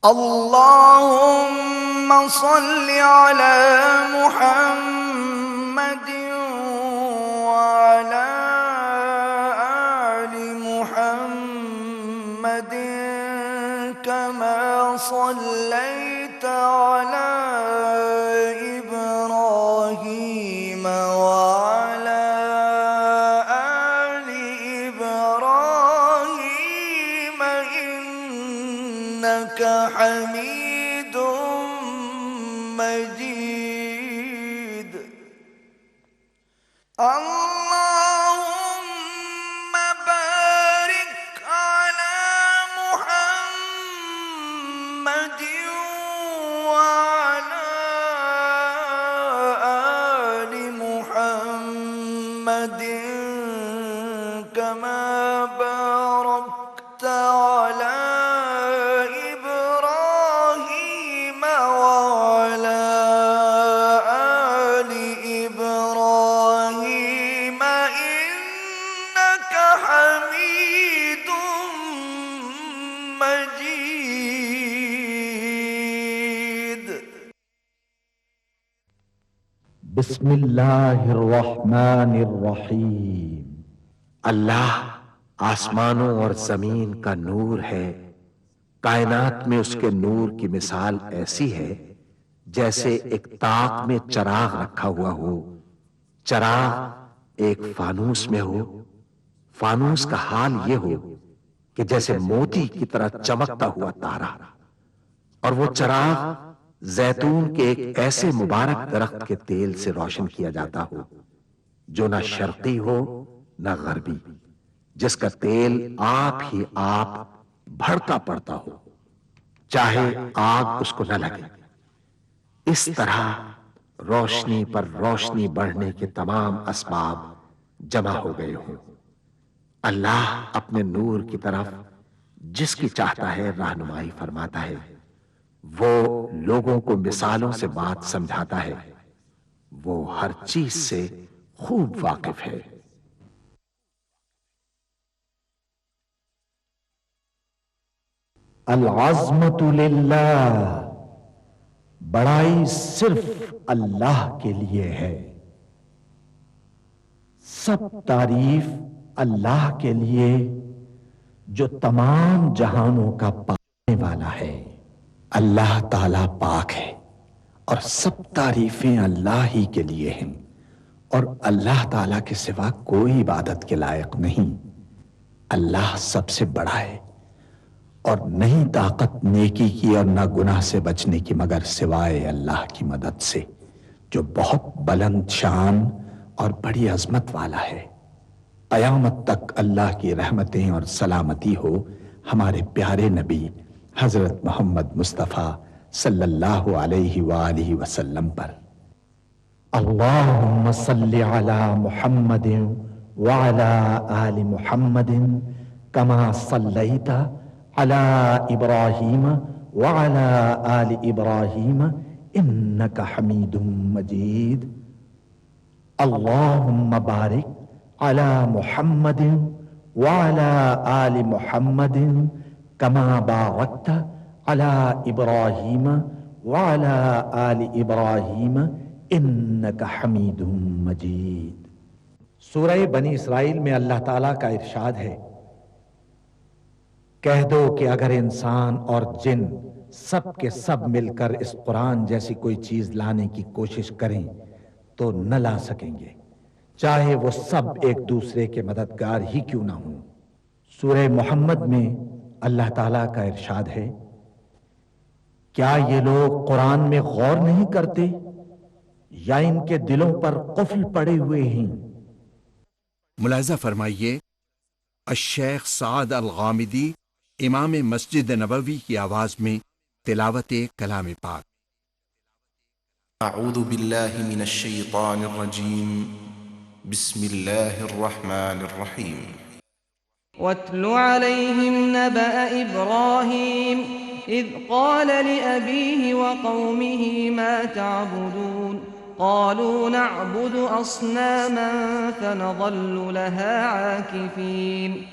اللهم صل على محمد وعلى آل محمد كما صليت على إبراهيم وعلى آل إبراهيم إنك حميد مجيد. اللهم بارك على محمد وعلى آل محمد كما باركت على إبراهيم وعلى آل إبراهيم إنك حميد مجيد. بسم اللہ الرحمن الرحیم. اللہ آسمانوں اور زمین کا نور ہے. کائنات میں اس کے نور کی مثال ایسی ہے جیسے ایک طاق میں چراغ رکھا ہوا ہو. چراغ ایک فانوس میں ہو. فانوس کا حال یہ ہو کہ جیسے موتی کی طرح چمکتا ہوا تارا. اور وہ چراغ زیتون کے ایک ایسے مبارک درخت کے تیل سے روشن کیا جاتا ہو جو نہ شرقی ہو نہ غربی، جس کا تیل آپ ہی آپ بھڑکا پڑتا ہو چاہے آگ اس کو نہ لگے. اس طرح روشنی پر روشنی بڑھنے کے تمام اسباب جمع ہو گئے ہوں. اللہ اپنے نور کی طرف جس کی چاہتا ہے رہنمائی فرماتا ہے. وہ لوگوں کو مثالوں سے بات سمجھاتا ہے. وہ ہر چیز سے خوب واقف ہے. العظمت للہ، بڑائی صرف اللہ کے لیے ہے. سب تعریف اللہ کے لیے جو تمام جہانوں کا پانے والا ہے. اللہ تعالی پاک ہے اور سب تعریفیں اللہ ہی کے لیے ہیں، اور اللہ تعالی کے سوا کوئی عبادت کے لائق نہیں. اللہ سب سے بڑا ہے اور نہیں طاقت نیکی کی اور نہ گناہ سے بچنے کی مگر سوائے اللہ کی مدد سے جو بہت بلند شان اور بڑی عظمت والا ہے. قیامت تک اللہ کی رحمتیں اور سلامتی ہو ہمارے پیارے نبی حضرت محمد مصطفیٰ صلی اللہ علیہ وآلہ وسلم پر. اللہم صلی علی محمد وعلی آل محمد کما صلیت علی ابراہیم وعلی آل ابراہیم انک حمید مجید. اللہم بارک علی محمد وعلی آل محمد کما بارکت علی ابراہیم وعلی آل ابراہیم انک حمید مجید. سورہ بنی اسرائیل میں اللہ تعالیٰ کا ارشاد ہے، کہہ دو کہ اگر انسان اور جن سب کے سب مل کر اس قرآن جیسی کوئی چیز لانے کی کوشش کریں تو نہ لا سکیں گے، چاہے وہ سب ایک دوسرے کے مددگار ہی کیوں نہ ہوں. سورہ محمد میں اللہ تعالیٰ کا ارشاد ہے، کیا یہ لوگ قرآن میں غور نہیں کرتے یا ان کے دلوں پر قفل پڑے ہوئے ہیں؟ ملاحظہ فرمائیے الشیخ سعد الغامدی امام مسجد نبوی کی آواز میں تلاوت کلام پاک. اعوذ باللہ من الشیطان الرجیم بسم اللہ الرحمن الرحیم. واتل عليهم نبأ إبراهيم إذ قال لأبيه وقومه ما تعبدون قالوا نعبد أصناما فنظل لها عاكفين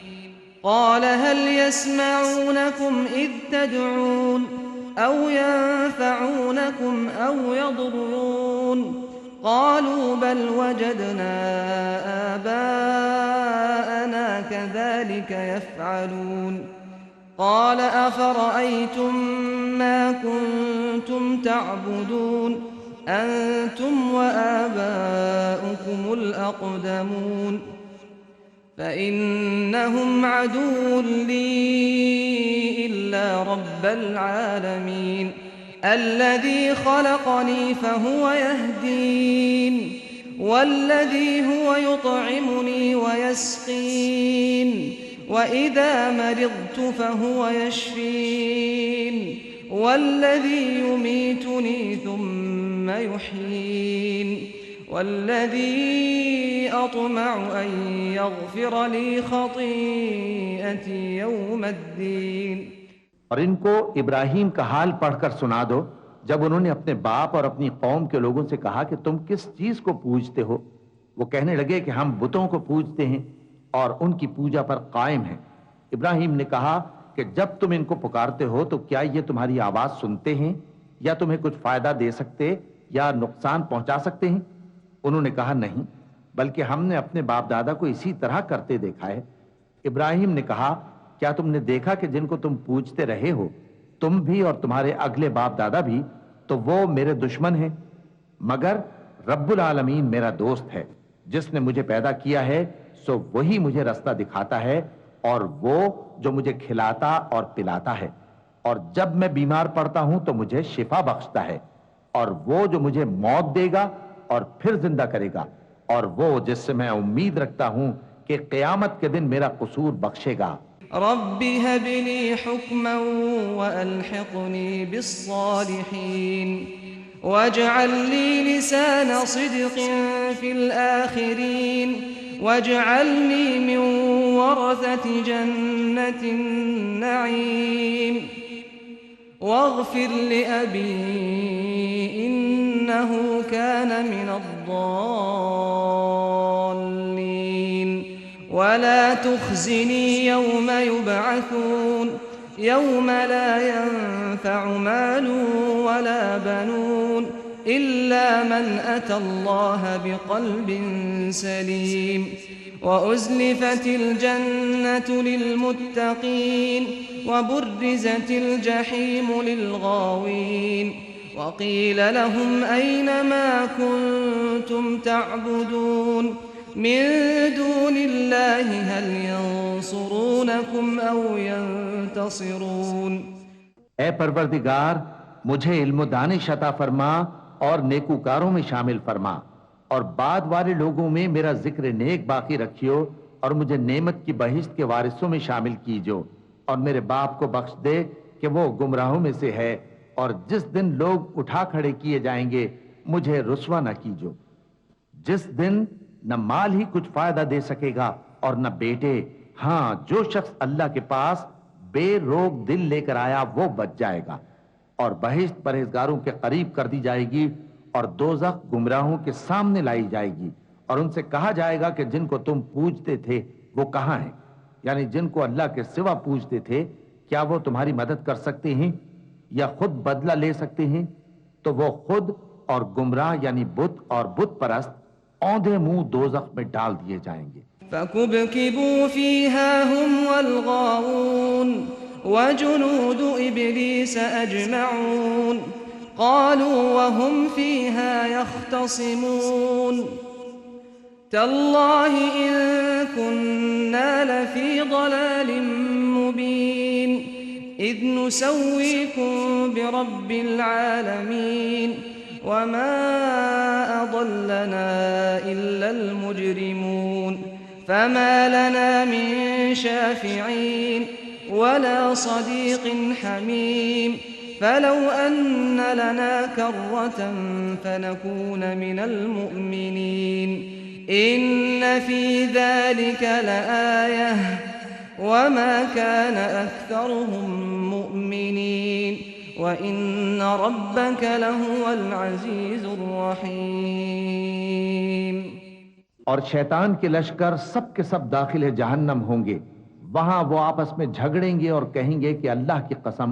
قال هل يسمعونكم إذ تدعون أو ينفعونكم أو يضرون قالوا بل وجدنا آباءنا كذلك يفعلون قال أفرأيتم ما كنتم تعبدون أنتم وآباؤكم الأقدمون فإنهم عدو لي إلا رب العالمين الذي خلقني فهو يهدين والذي هو يطعمني ويسقين وإذا مرضت فهو يشفين والذي يميتني ثم يحيين والذي أطمع أن يغفر لي خطيئتي يوم الدين. اور ان کو ابراہیم کا حال پڑھ کر سنا دو جب انہوں نے اپنے باپ اور اپنی قوم کے لوگوں سے کہا کہ تم کس چیز کو پوجتے ہو. وہ کہنے لگے کہ ہم بتوں کو پوجتے ہیں اور ان کی پوجا پر قائم ہیں. ابراہیم نے کہا کہ جب تم ان کو پکارتے ہو تو کیا یہ تمہاری آواز سنتے ہیں یا تمہیں کچھ فائدہ دے سکتے یا نقصان پہنچا سکتے ہیں؟ انہوں نے کہا نہیں، بلکہ ہم نے اپنے باپ دادا کو اسی طرح کرتے دیکھا ہے. ابراہیم نے کہا کیا تم نے دیکھا کہ جن کو تم پوجتے رہے ہو تم بھی اور تمہارے اگلے باپ دادا بھی تو وہ میرے دشمن ہیں، مگر رب العالمین میرا دوست ہے. جس نے مجھے پیدا کیا ہے سو وہی مجھے رستہ دکھاتا ہے اور وہ جو مجھے کھلاتا اور پلاتا ہے، اور جب میں بیمار پڑتا ہوں تو مجھے شفا بخشتا ہے، اور وہ جو مجھے موت دے گا اور پھر زندہ کرے گا، اور وہ جس سے میں امید رکھتا ہوں کہ قیامت کے دن میرا قصور بخشے گا. رب هب لي حكما وألحقني بالصالحين واجعل لي لسان صدق في الآخرين واجعلني من ورثة جنة النعيم واغفر لأبي إنه كان من الضالين ولا تخزني يوم يبعثون يوم لا ينفع مال ولا بنون إلا من أتى الله بقلب سليم وأزلفت الجنة للمتقين وبرزت الجحيم للغاوين وقيل لهم أين ما كنتم تعبدون من دون الله هل ينصرونكم أو ينتصرون. اے پروردگار مجھے علم و دانش عطا فرما اور نیکوکاروں میں شامل فرما، اور بعد والے لوگوں میں میرا ذکر نیک باقی رکھیو، اور مجھے نعمت کی بہشت کے وارثوں میں شامل کیجو، اور میرے باپ کو بخش دے کہ وہ گمراہوں میں سے ہے، اور جس دن لوگ اٹھا کھڑے کیے جائیں گے مجھے رسوا نہ کیجو، جس دن نہ مال ہی کچھ فائدہ دے سکے گا اور نہ بیٹے. ہاں جو شخص اللہ کے پاس بے روک دل لے کر آیا وہ بچ جائے گا، اور بہشت پرہیزگاروں کے قریب کر دی جائے گی، اور دوزخ گمراہوں کے سامنے لائی جائے گی، اور ان سے کہا جائے گا کہ جن کو تم پوجتے تھے وہ کہاں ہیں؟ یعنی جن کو اللہ کے سوا پوجتے تھے کیا وہ تمہاری مدد کر سکتے ہیں یا خود بدلہ لے سکتے ہیں؟ تو وہ خود اور گمراہ یعنی بت اور بت پرست اوندھے منہ دوزخ میں ڈال دیے جائیں گے. فَكُبْكِبُوا فِيهَا هُمْ وَالْغَاوُونَ وَجُنُودُ إِبْلِيسَ أَجْمَعُونَ قَالُوا وَهُمْ فِيهَا يَخْتَصِمُونَ تَاللَّهِ إِن كُنَّا لَفِي ضَلَالٍ مُبِينٍ إِذْ نُسَوِّيكُم بِرَبِّ الْعَالَمِينَ وما أضلنا إلا المجرمون فما لنا من شافعين ولا صديق حميم فلو أن لنا كرة فنكون من المؤمنين إن في ذلك لآية وما كان أكثرهم مؤمنين وَإِنَّ رَبَّكَ لَهُوَ الْعَزِيزُ الرَّحِيمُ. اور شیطان کے لشکر سب کے سب داخل جہنم ہوں گے، وہاں وہ آپس میں جھگڑیں گے اور کہیں گے کہ اللہ کی قسم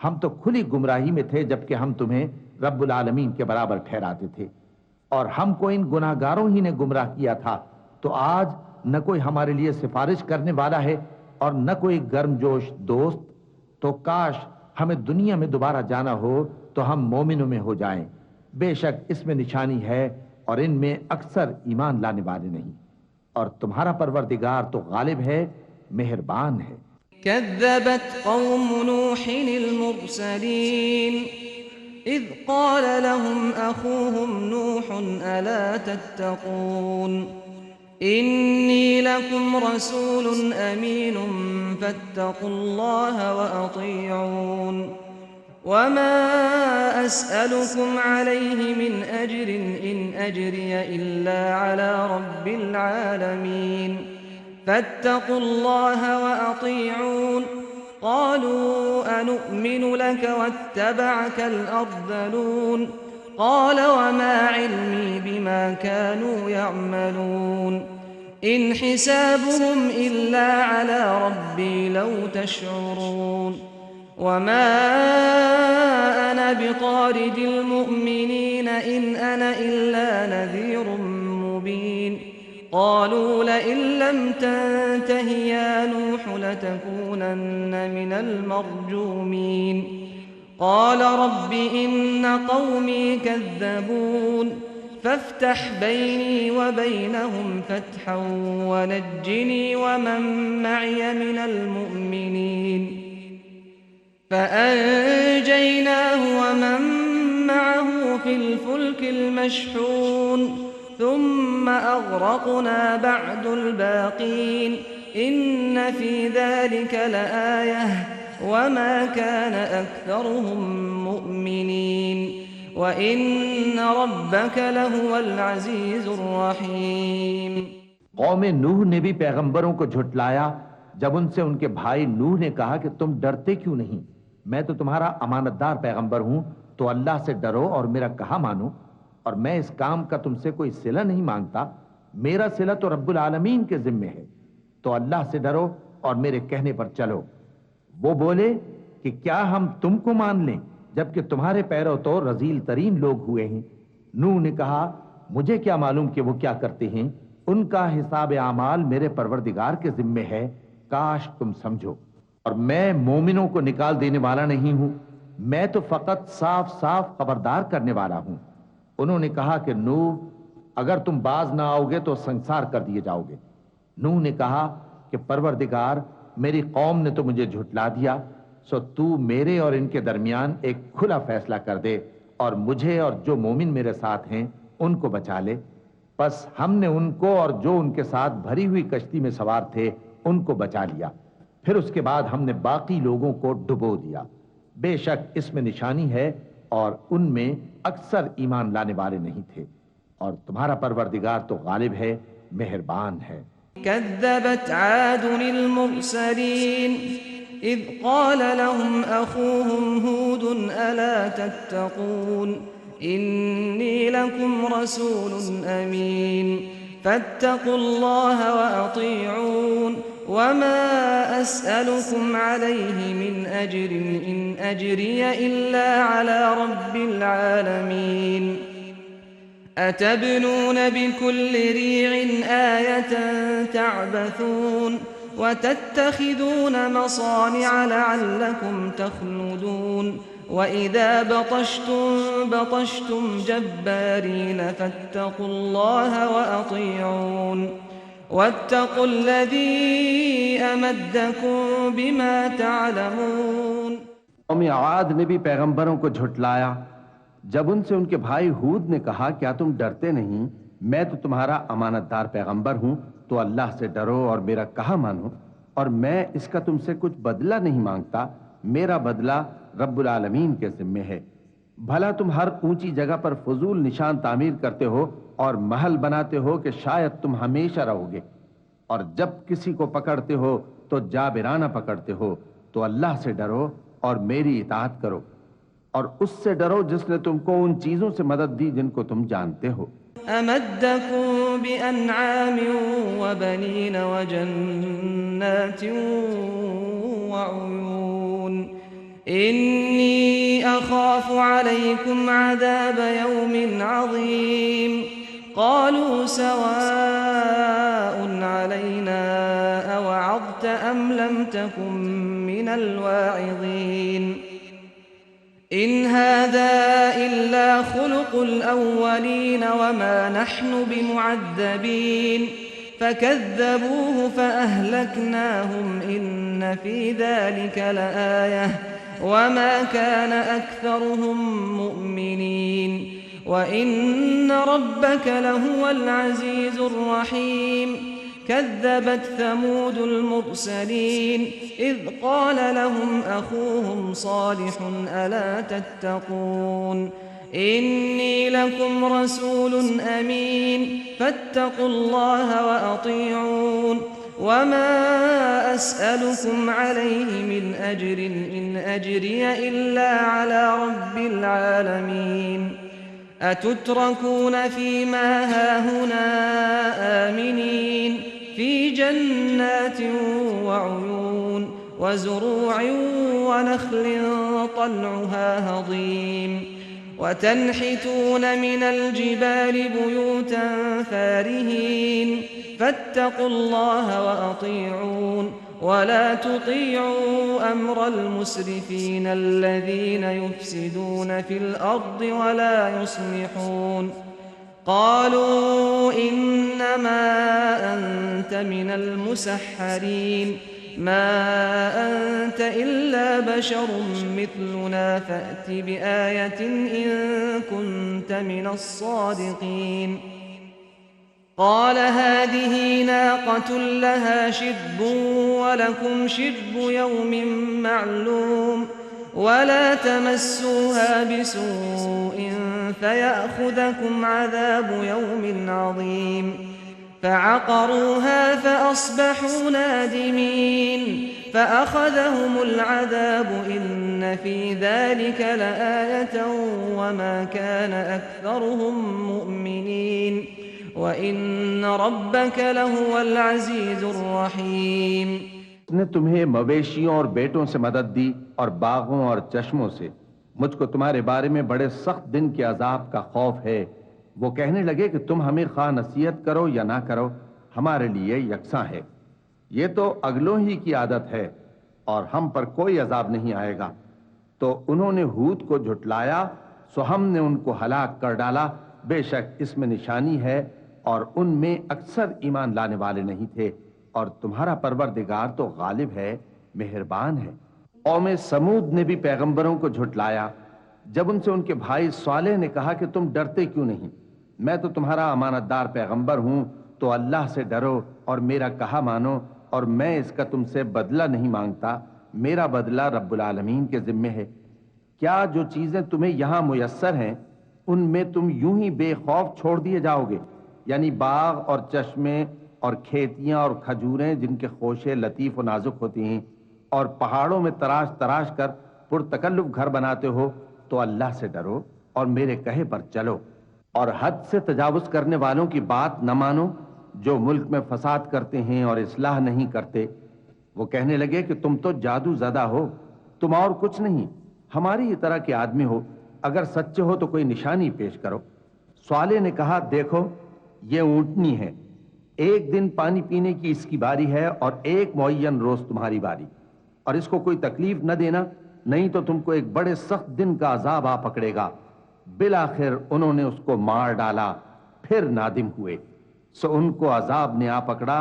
ہم تو کھلی گمراہی میں تھے جبکہ ہم تمہیں رب العالمین کے برابر ٹھہراتے تھے، اور ہم کو ان گناہگاروں ہی نے گمراہ کیا تھا، تو آج نہ کوئی ہمارے لیے سفارش کرنے والا ہے اور نہ کوئی گرم جوش دوست، تو کاش ہمیں دنیا میں دوبارہ جانا ہو تو ہم مومنوں میں ہو جائیں۔ بے شک اس میں نشانی ہے اور ان میں اکثر ایمان لانے والے نہیں، اور تمہارا پروردگار تو غالب ہے، مہربان ہے۔ كذبت قوم نوح المرسلين إذ قال لهم أخوهم نوح ألا تتقون إني لكم رسول أمين فاتقوا الله وأطيعون وما أسألكم عليه من أجر إن أجري إلا على رب العالمين فاتقوا الله وأطيعون قالوا أنؤمن لك واتبعك الأرذلون قال وما علمي بما كانوا يعملون إن حسابهم إلا على ربي لو تشعرون وما أنا بطارد المؤمنين إن أنا إلا نذير مبين قالوا لئن لم تنته يا نوح لتكونن من المرجومين قال رب إن قومي كذبون فافتح بيني وبينهم فتحا ونجني ومن معي من المؤمنين فأنجيناه ومن معه في الفلك المشحون ثم أغرقنا بعد الباقين إن في ذلك لآية وما كان أكثرهم مؤمنين وإن ربك لهو العزيز الرحيم۔ قوم نوح نے بھی پیغمبروں کو جھٹلایا جب ان سے ان کے بھائی نوح نے کہا کہ تم ڈرتے کیوں نہیں، میں تو تمہارا امانت دار پیغمبر ہوں، تو اللہ سے ڈرو اور میرا کہا مانو، اور میں اس کام کا تم سے کوئی صلہ نہیں مانگتا، میرا صلہ تو رب العالمین کے ذمے ہے، تو اللہ سے ڈرو اور میرے کہنے پر چلو۔ وہ بولے کہ کیا ہم تم کو مان لیں جبکہ تمہارے پیرو تو رذیل ترین لوگ ہوئے ہیں؟ نوح نے کہا مجھے کیا معلوم کہ وہ کیا کرتے ہیں، ان کا حساب اعمال میرے پروردگار کے ذمے ہے، کاش تم سمجھو، اور میں مومنوں کو نکال دینے والا نہیں ہوں، میں تو فقط صاف صاف خبردار کرنے والا ہوں۔ انہوں نے کہا کہ نوح اگر تم باز نہ آؤ گے تو سنسار کر دیے جاؤ گے۔ نوح نے کہا کہ پروردگار میری قوم نے تو مجھے جھٹلا دیا، سو تو میرے اور ان کے درمیان ایک کھلا فیصلہ کر دے اور مجھے اور جو مومن میرے ساتھ ہیں ان کو بچا لے۔ پس ہم نے ان کو اور جو ان کے ساتھ بھری ہوئی کشتی میں سوار تھے ان کو بچا لیا، پھر اس کے بعد ہم نے باقی لوگوں کو ڈبو دیا۔ بے شک اس میں نشانی ہے اور ان میں اکثر ایمان لانے والے نہیں تھے، اور تمہارا پروردگار تو غالب ہے، مہربان ہے۔ كذبت عاد المرسلين إذ قال لهم أخوهم هود ألا تتقون إني لكم رسول أمين فاتقوا الله وأطيعون وما أسألكم عليه من أجر إن أجري إلا على رب العالمين أتبنون بكل ريع آية تعبثون وتتخذون مصانع لعلكم تخلدون وإذا بطشتم جبارين فاتقوا الله وأطيعون واتقوا الذي أمدكم بما تعلمون۔ قوم عاد نے بھی پیغمبروں کو جھٹلایا جب ان سے ان کے بھائی ہود نے کہا کیا تم ڈرتے نہیں، میں تو تمہارا امانت دار پیغمبر ہوں، تو اللہ سے ڈرو اور میرا کہا مانو، اور میں اس کا تم سے کچھ بدلہ نہیں مانگتا، میرا بدلہ رب العالمین کے ذمے ہے۔ بھلا تم ہر اونچی جگہ پر فضول نشان تعمیر کرتے ہو اور محل بناتے ہو کہ شاید تم ہمیشہ رہو گے، اور جب کسی کو پکڑتے ہو تو جابرانہ پکڑتے ہو، تو اللہ سے ڈرو اور میری اطاعت کرو، اور اس سے ڈرو جس نے تم کو ان چیزوں سے مدد دی جن کو تم جانتے ہو۔ أمدكم بأنعام وبنين وجنات وعيون إني أخاف عليكم عذاب يوم عظيم قالوا سواء علينا أوعظت أم لم تكن من الواعظين إن هذا إلا خلق الأولين وما نحن بمعذبين فكذبوه فأهلكناهم إن في ذلك لآية وما كان أكثرهم مؤمنين وإن ربك لهو العزيز الرحيم كذبت ثمود المرسلين إذ قال لهم أخوهم صالح ألا تتقون إني لكم رسول أمين فاتقوا الله وأطيعون وما أسألكم عليه من أجر إن أجري إلا على رب العالمين أتتركون فيما هاهنا آمنين في جنات وعيون وزروع ونخل طلعها هضيم وتنحتون من الجبال بيوتا فارهين فاتقوا الله وأطيعون ولا تطيعوا أمر المسرفين الذين يفسدون في الأرض ولا يصلحون قالوا إنما أنت من المسحرين ما أنت إلا بشر مثلنا فأت بآية إن كنت من الصادقين قال هذه ناقة لها شرب ولكم شرب يوم معلوم ولا تمسوها بسوء فيأخذكم عذاب يوم عظيم فعقروها فأصبحوا نادمين فأخذهم العذاب إن في ذلك لآية وما كان أكثرهم مؤمنين وَإِنَّ رَبَّكَ لَهُوَ الْعَزِيزُ الرَّحِيمُ اس نے تمہیں مویشیوں اور بیٹوں سے مدد دی اور باغوں اور چشموں سے. مجھ کو تمہارے بارے میں بڑے سخت دن کے عذاب کا خوف ہے. وہ کہنے لگے کہ تم ہمیں خواہ نصیحت کرو یا نہ کرو ہمارے لیے یکساں ہے. یہ تو اگلوں ہی کی عادت ہے اور ہم پر کوئی عذاب نہیں آئے گا. تو انہوں نے ہود کو جھٹلایا سو ہم نے ان کو ہلاک کر ڈالا. بے شک اس میں نشانی ہے اور ان میں اکثر ایمان لانے والے نہیں تھے. اور تمہارا پروردگار تو غالب ہے مہربان ہے. قوم سمود نے بھی پیغمبروں کو جھٹلایا جب ان سے ان کے بھائی صالح نے کہا کہ تم ڈرتے کیوں نہیں؟ میں تو تمہارا امانت دار پیغمبر ہوں تو اللہ سے ڈرو اور میرا کہا مانو اور میں اس کا تم سے بدلہ نہیں مانگتا. میرا بدلہ رب العالمین کے ذمے ہے. کیا جو چیزیں تمہیں یہاں میسر ہیں ان میں تم یوں ہی بے خوف چھوڑ دیے جاؤ گے؟ یعنی باغ اور چشمے اور کھیتیاں اور کھجوریں جن کے خوشے لطیف و نازک ہوتی ہیں اور پہاڑوں میں تراش تراش کر پرتکلف گھر بناتے ہو تو اللہ سے ڈرو اور میرے کہے پر چلو اور حد سے تجاوز کرنے والوں کی بات نہ مانو جو ملک میں فساد کرتے ہیں اور اصلاح نہیں کرتے. وہ کہنے لگے کہ تم تو جادو زدہ ہو, تم اور کچھ نہیں, ہماری ہی طرح کے آدمی ہو. اگر سچے ہو تو کوئی نشانی پیش کرو. صالح نے کہا دیکھو یہ اونٹنی ہے, ایک دن پانی پینے کی اس کی باری ہے اور ایک معین روز تمہاری باری, اور اس کو کوئی تکلیف نہ دینا نہیں تو تم کو ایک بڑے سخت دن کا عذاب آ پکڑے گا. بالآخر انہوں نے اس کو مار ڈالا پھر نادم ہوئے سو ان کو عذاب نے آ پکڑا.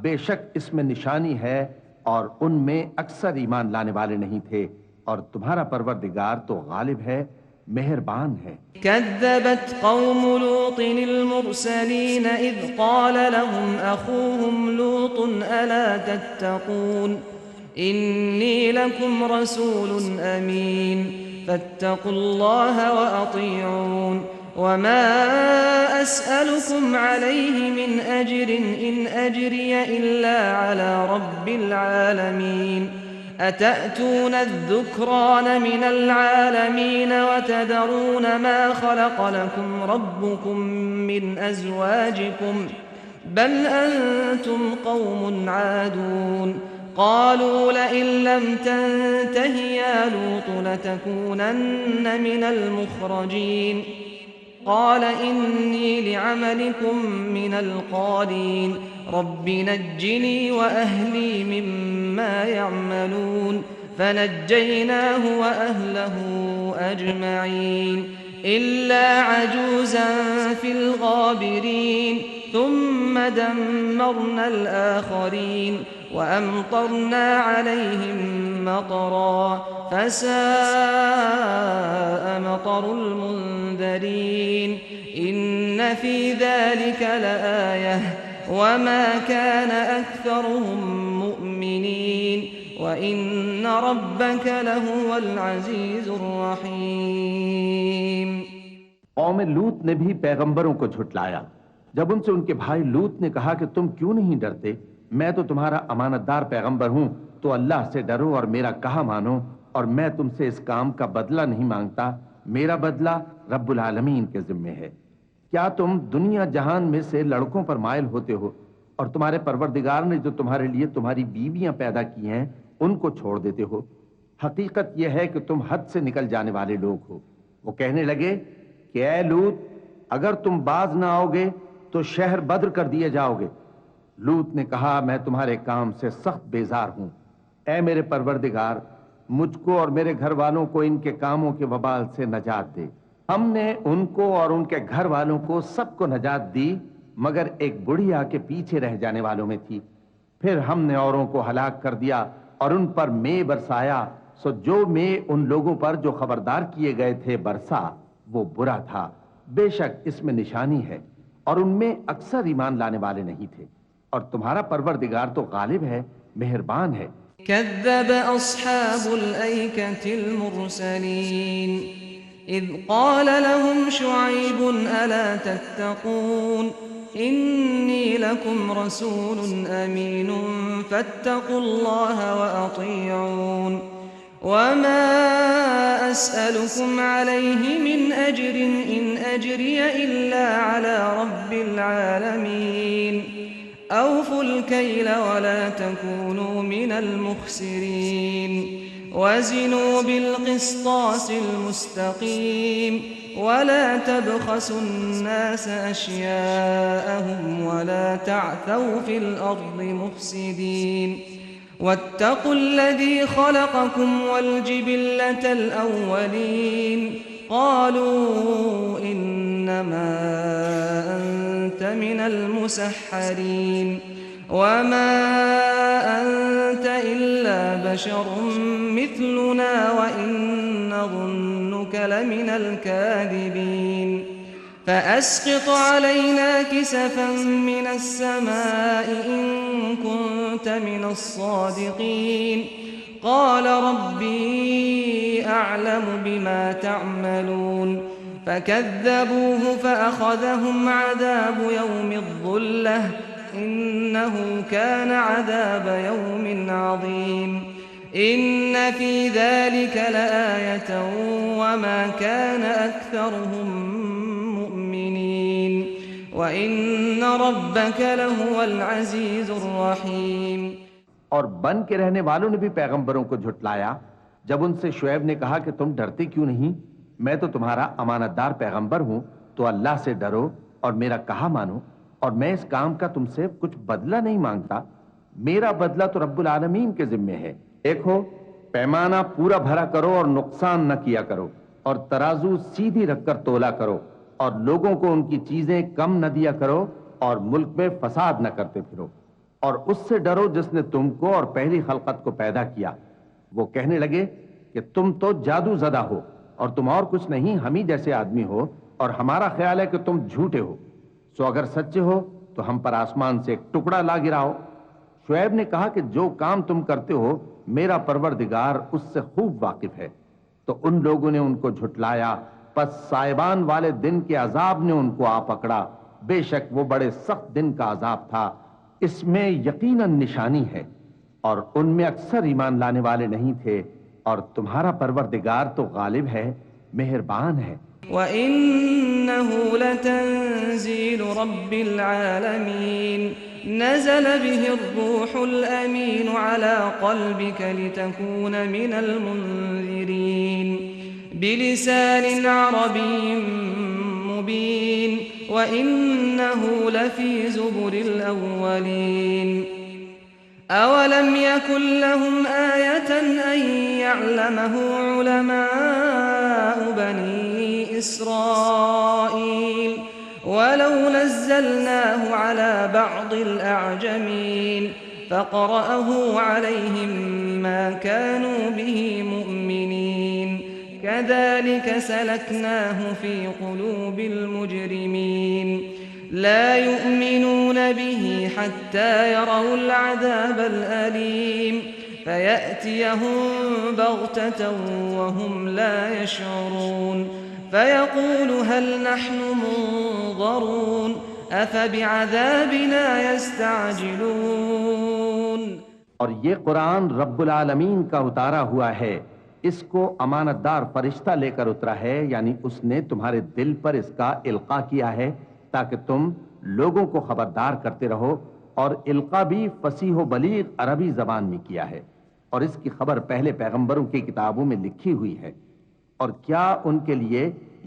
بے شک اس میں نشانی ہے اور ان میں اکثر ایمان لانے والے نہیں تھے اور تمہارا پروردگار تو غالب ہے مہربان ہے. كذبت قوم لوط المرسلين إذ قال لهم أخوهم لوط ألا تتقون إني لكم رسول أمين فاتقوا الله وأطيعون وما أسألكم عليه من أجر إن أجري إلا على رب العالمين أتأتون الذكران من العالمين وتذرون ما خلق لكم ربكم من أزواجكم بل أنتم قوم عادون قالوا لئن لم تنته يا لوط لتكونن من المخرجين قال إني لعملكم من القالين رب نجني وأهلي مما يعملون فنجيناه وأهله أجمعين إلا عجوزا في الغابرين ثم دمرنا الآخرين وأمطرنا عليهم مطرا فساء مطر المنذرين إن في ذلك لآية وما كان أكثرهم مؤمنين وإن ربك لهو العزيز الرحيم. قوم لوط نے بھی پیغمبروں کو جھٹلایا. جب ان سے ان کے بھائی لوط نے کہا کہ تم کیوں نہیں ڈرتے، میں تو تمہارا امانت دار پیغمبر ہوں، تو اللہ سے ڈرو اور میرا کہا مانو، اور میں تم سے اس کام کا بدلہ نہیں مانگتا، میرا بدلہ رب العالمین کے ذمے ہے. کیا تم دنیا جہان میں سے لڑکوں پر مائل ہوتے ہو اور تمہارے پروردگار نے جو تمہارے لیے تمہاری بیویاں پیدا کی ہیں ان کو چھوڑ دیتے ہو؟ حقیقت یہ ہے کہ تم حد سے نکل جانے والے لوگ ہو. وہ کہنے لگے کہ اے لوط، اگر تم باز نہ آؤ گے تو شہر بدر کر دیے جاؤ گے. لوط نے کہا میں تمہارے کام سے سخت بیزار ہوں. اے میرے پروردگار، مجھ کو اور میرے گھر والوں کو ان کے کاموں کے وبال سے نجات دے. ہم نے ان کو اور ان کے گھر والوں کو سب کو نجات دی، مگر ایک بڑھیا کے پیچھے رہ جانے والوں میں تھی. پھر ہم نے اوروں کو ہلاک کر دیا اور ان پر مے برسایا، سو جو مے ان لوگوں پر جو خبردار کیے گئے تھے برسا وہ برا تھا. بے شک اس میں نشانی ہے اور ان میں اکثر ایمان لانے والے نہیں تھے، اور تمہارا پروردگار تو غالب ہے، مہربان ہے. كذب أصحاب الأيكة المرسلين إذ قال لهم شعيب ألا تتقون إني لكم رسول أمين فاتقوا الله وأطيعون وما أسألكم عليه من أجر إن أجري إلا على رب العالمين أوفوا الكيل ولا تكونوا من المخسرين وزنوا بالقسطاس المستقيم ولا تبخسوا الناس أشياءهم ولا تعثوا في الأرض مفسدين واتقوا الذي خلقكم والجبلة الأولين قالوا إنما أنت من المسحرين وما أنت إلا بشر مثلنا وإن نظنك لمن الكاذبين فأسقط علينا كسفا من السماء إن كنت من الصادقين قال ربي أعلم بما تعملون فكذبوه فأخذهم عذاب يوم الظلة إنه كان عذاب يوم عظيم إن في ذلك لآية وما كان أكثرهم مؤمنين وإن ربك لهو العزيز الرحيم. اور بن کے رہنے والوں نے بھی پیغمبروں کو جھٹلایا. جب ان سے شعیب نے کہا کہ تم ڈرتے کیوں نہیں، میں تو تمہارا امانت دار پیغمبر ہوں، تو اللہ سے ڈرو اور میرا کہا مانو، اور میں اس کام کا تم سے کچھ بدلہ نہیں مانگتا، میرا بدلہ تو رب العالمین کے ذمے ہے. دیکھو، پیمانہ پورا بھرا کرو اور نقصان نہ کیا کرو، اور ترازو سیدھی رکھ کر تولا کرو، اور لوگوں کو ان کی چیزیں کم نہ دیا کرو، اور ملک میں فساد نہ کرتے پھرو، اور اس سے ڈرو جس نے تم کو اور پہلی خلقت کو پیدا کیا. وہ کہنے لگے کہ تم تو جادو زدہ ہو اور تم اور کچھ نہیں، ہم ہی جیسے آدمی ہو، اور ہمارا خیال ہے کہ تم جھوٹے ہو. سو اگر سچے ہو تو ہم پر آسمان سے ایک ٹکڑا لا گراؤ. شعیب نے کہا کہ جو کام تم کرتے ہو میرا پروردگار اس سے خوب واقف ہے. تو ان لوگوں نے ان کو جھٹلایا، پس سائبان والے دن کے عذاب نے ان کو آ پکڑا. بے شک وہ بڑے سخت دن کا عذاب تھا، اس میں یقیناً نشانی ہے. اور ان میں اکثر ایمان لانے والے نہیں تھے، اور تمہارا پروردگار تو غالب ہے، مہربان ہے۔ وَإِنَّهُ لَتَنزِيلُ رَبِّ الْعَالَمِينَ نَزَلَ بِهِ الرُّوحُ الْأَمِينُ عَلَى قَلْبِكَ لِتَكُونَ مِنَ الْمُنذِرِينَ بِلِسَانٍ عَرَبِيٍّ مُبِينٍ وَإِنَّهُ لَفِي زُبُرِ الْأَوَّلِينَ أَوَلَمْ يَكُنْ لَهُمْ آيَةً أَنْ يَعْلَمَهُ عُلَمَاءُ بَنِي إِسْرَائِيلَ وَلَوْ نَزَّلْنَاهُ عَلَى بَعْضِ الْأَعْجَمِينَ فَقَرَأَهُ عَلَيْهِمْ مَا كَانُوا بِهِ مُؤْمِنِينَ كَذَلِكَ سَلَكْنَاهُ فِي قُلُوبِ الْمُجْرِمِينَ لا يؤمنون به حتى يروا العذاب الأليم فيأتيهم بغتة وهم لا يشعرون فيقول هل نحن منظرون أفبعذابنا يستعجلون۔ اور یہ قرآن رب العالمین کا اتارا ہوا ہے، اس کو امانت دار فرشتہ لے کر اترا ہے، یعنی اس نے تمہارے دل پر اس کا القاء کیا ہے تاکہ تم لوگوں کو خبردار کرتے رہو، اور القاء بھی فصیح و بلیغ عربی زبان میں کیا ہے، اور اس کی خبر پہلے پیغمبروں کی کتابوں میں لکھی ہوئی ہے۔ اور کیا ان کے لیے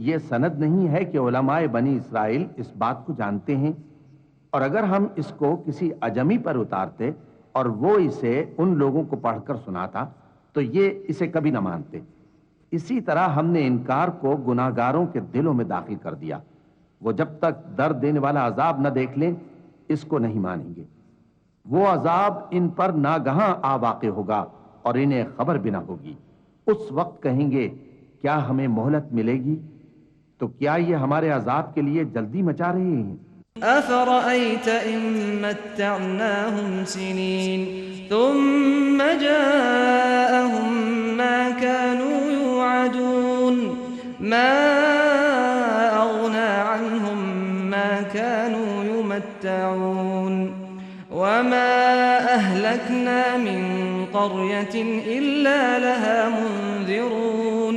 یہ سند نہیں ہے کہ علماء بنی اسرائیل اس بات کو جانتے ہیں؟ اور اگر ہم اس کو کسی اجمی پر اتارتے اور وہ اسے ان لوگوں کو پڑھ کر سناتا تو یہ اسے کبھی نہ مانتے۔ اسی طرح ہم نے انکار کو گناہگاروں کے دلوں میں داخل کر دیا، وہ جب تک درد دینے والا عذاب نہ دیکھ لیں اس کو نہیں مانیں گے۔ وہ عذاب ان پر ناگہاں آ واقع ہوگا اور انہیں خبر بھی نہ ہوگی۔ اس وقت کہیں گے کیا ہمیں مہلت ملے گی؟ تو کیا یہ ہمارے عذاب کے لیے جلدی مچا رہے ہیں؟ أَفَرَأَيْتَ إِن مَّتَّعْنَاهُمْ سِنِينَ ثُمَّ جَاءَهُم مَّا كَانُوا يُوعَدُونَ مَا أَغْنَىٰ عَنْهُم مَّا كَانُوا يُمَتَّعُونَ وَمَا أَهْلَكْنَا مِن قَرْيَةٍ إِلَّا لَهَا مُنذِرُونَ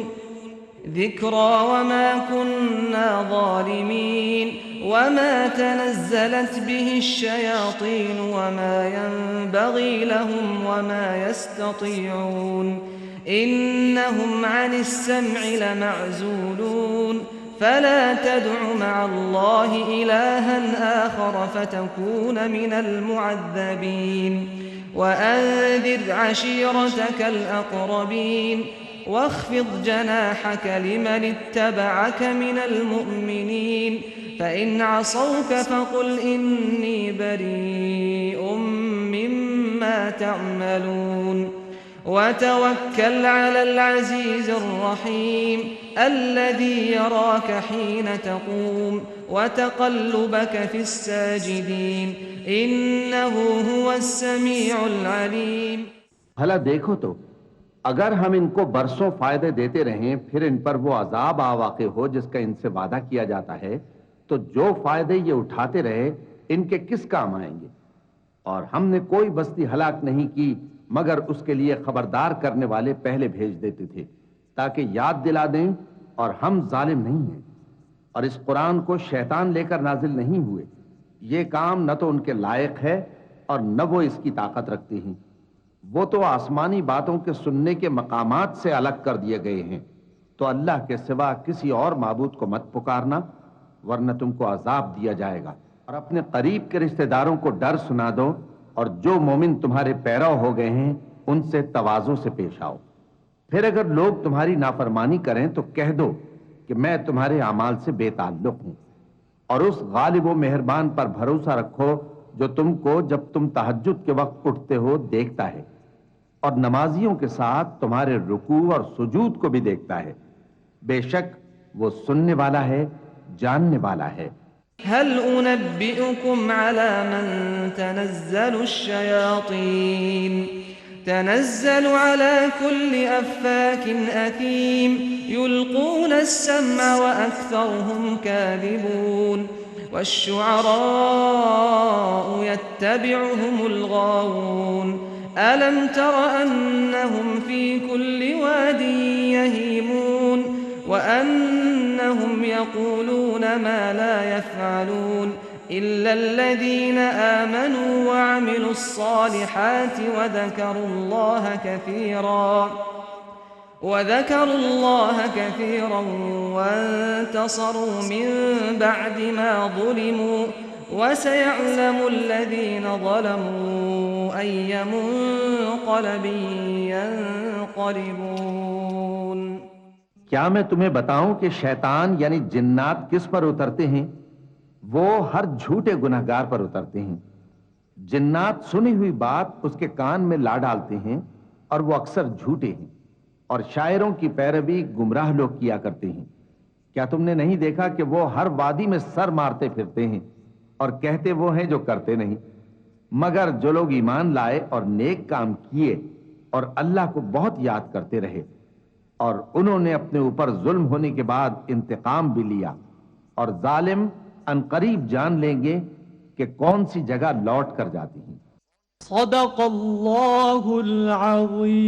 ذِكْرَىٰ وَمَا كُنَّا ظَالِمِينَ وَمَا تَنَزَّلَتْ بِهِ الشَّيَاطِينُ وَمَا يَنبَغِي لَهُمْ وَمَا يَسْتَطِيعُونَ إِنَّهُمْ عَنِ السَّمْعِ لَمَعْزُولُونَ فَلَا تَدْعُ مَعَ اللَّهِ إِلَٰهًا آخَرَ فَتَكُونَ مِنَ الْمُعَذَّبِينَ وَأَنذِرْ عَشِيرَتَكَ الْأَقْرَبِينَ واخفض جناحك لمن اتبعك من المؤمنين فإن عصوك فقل إني بريء مما تعملون وتوكل على العزيز الرحيم الذي يراك حين تقوم وتقلبك في الساجدين إنه هو السميع العليم۔ بھلا دیکھو تو اگر ہم ان کو برسوں فائدے دیتے رہیں پھر ان پر وہ عذاب آ واقع ہو جس کا ان سے وعدہ کیا جاتا ہے تو جو فائدے یہ اٹھاتے رہے ان کے کس کام آئیں گے؟ اور ہم نے کوئی بستی ہلاک نہیں کی مگر اس کے لیے خبردار کرنے والے پہلے بھیج دیتے تھے تاکہ یاد دلا دیں، اور ہم ظالم نہیں ہیں۔ اور اس قرآن کو شیطان لے کر نازل نہیں ہوئے، یہ کام نہ تو ان کے لائق ہے اور نہ وہ اس کی طاقت رکھتے ہیں۔ وہ تو آسمانی باتوں کے سننے کے مقامات سے الگ کر دیے گئے ہیں۔ تو اللہ کے سوا کسی اور معبود کو مت پکارنا ورنہ تم کو عذاب دیا جائے گا، اور اپنے قریب کے رشتہ داروں کو ڈر سنا دو، اور جو مومن تمہارے پیرو ہو گئے ہیں ان سے تواضع سے پیش آؤ۔ پھر اگر لوگ تمہاری نافرمانی کریں تو کہہ دو کہ میں تمہارے اعمال سے بے تعلق ہوں، اور اس غالب و مہربان پر بھروسہ رکھو جو تم کو جب تم تہجد کے وقت اٹھتے ہو دیکھتا ہے، اور نمازیوں کے ساتھ تمہارے رکوع اور سجود کو بھی دیکھتا ہے۔ بے شک وہ سننے والا ہے، جاننے والا ہے۔ هل أنبئكم على من تنزل الشياطين تنزل على كل أفاك أثيم يلقون السمع وأكثرهم كاذبون والشعراء يتبعهم الغاوون ألم تر أنهم في كل واد يهيمون وأنهم يقولون ما لا يفعلون إلا الذين آمنوا وعملوا الصالحات وذكروا الله كثيرا وانتصروا من بعد ما ظلموا وسيعلم الذين ظلموا أي منقلب ينقلبون۔ کیا میں تمہیں بتاؤں کہ شیطان یعنی جنات کس پر اترتے ہیں؟ وہ ہر جھوٹے گنہگار پر اترتے ہیں۔ جنات سنی ہوئی بات اس کے کان میں لا ڈالتے ہیں اور وہ اکثر جھوٹے ہیں، اور شاعروں کی پیروی گمراہ لوگ کیا کرتے ہیں۔ کیا تم نے نہیں دیکھا کہ وہ ہر وادی میں سر مارتے پھرتے ہیں اور کہتے وہ ہیں جو کرتے نہیں؟ مگر جو لوگ ایمان لائے اور نیک کام کیے اور اللہ کو بہت یاد کرتے رہے، اور انہوں نے اپنے اوپر ظلم ہونے کے بعد انتقام بھی لیا، اور ظالم عنقریب جان لیں گے کہ کون سی جگہ لوٹ کر جاتی ہیں۔ صدق اللہ العظیم۔